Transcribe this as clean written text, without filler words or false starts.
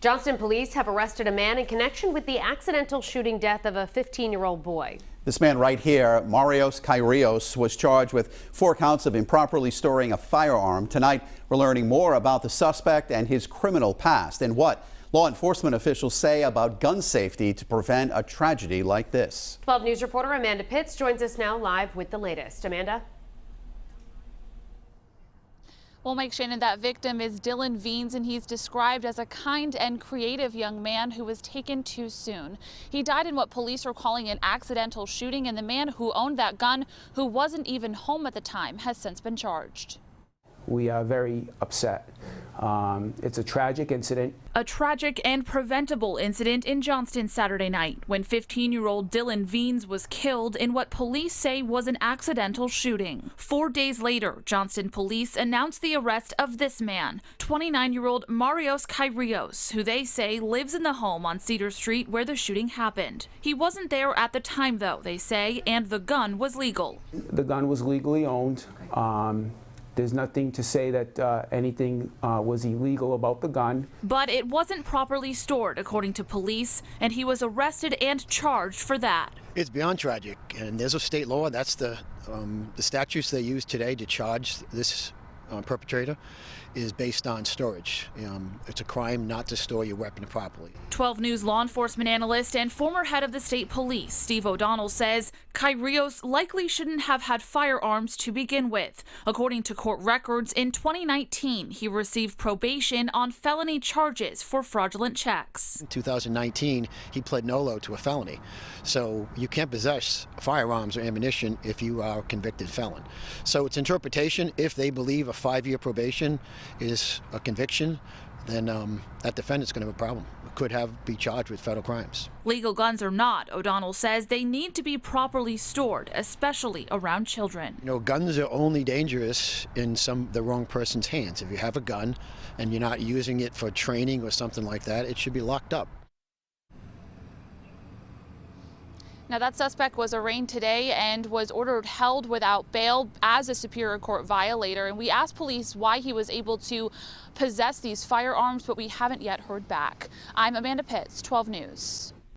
Johnston police have arrested a man in connection with the accidental shooting death of a 15-year-old boy. This man right here, Kirios, was charged with 4 counts of improperly storing a firearm. Tonight, we're learning more about the suspect and his criminal past and what law enforcement officials say about gun safety to prevent a tragedy like this. 12 News reporter Amanda Pitts joins us now live with the latest. Amanda? Well, Mike Shannon, that victim is Dylan Veens, and he's described as a kind and creative young man who was taken too soon. He died in what police are calling an accidental shooting, and the man who owned that gun, who wasn't even home at the time, has since been charged. We are very upset. It's a tragic incident. A tragic and preventable incident in Johnston Saturday night when 15-year-old Dylan Veens was killed in what police say was an accidental shooting. 4 days later, Johnston police announced the arrest of this man, 29-year-old Kirios, who they say lives in the home on Cedar Street where the shooting happened. He wasn't there at the time, though, they say, and the gun was legal. The gun was legally owned. There's nothing to say that anything was illegal about the gun. But it wasn't properly stored, according to police, and he was arrested and charged for that. It's beyond tragic, and there's a state law. That's the statutes they use today to charge this perpetrator is based on storage. It's a crime not to store your weapon properly. 12 News law enforcement analyst and former head of the state police, Steve O'Donnell, says Kirios likely shouldn't have had firearms to begin with. According to court records, in 2019, he received probation on felony charges for fraudulent checks. In 2019, he pled nolo to a felony. So you can't possess firearms or ammunition if you are a convicted felon. So it's interpretation. If they believe a 5-year probation is a conviction, then that defendant's going to have a problem. Could be charged with federal crimes. Legal guns or not, O'Donnell says they need to be properly stored, especially around children. You know, guns are only dangerous in the wrong person's hands. If you have a gun and you're not using it for training or something like that, it should be locked up. Now, that suspect was arraigned today and was ordered held without bail as a Superior Court violator. And we asked police why he was able to possess these firearms, but we haven't yet heard back. I'm Amanda Pitts, 12 News.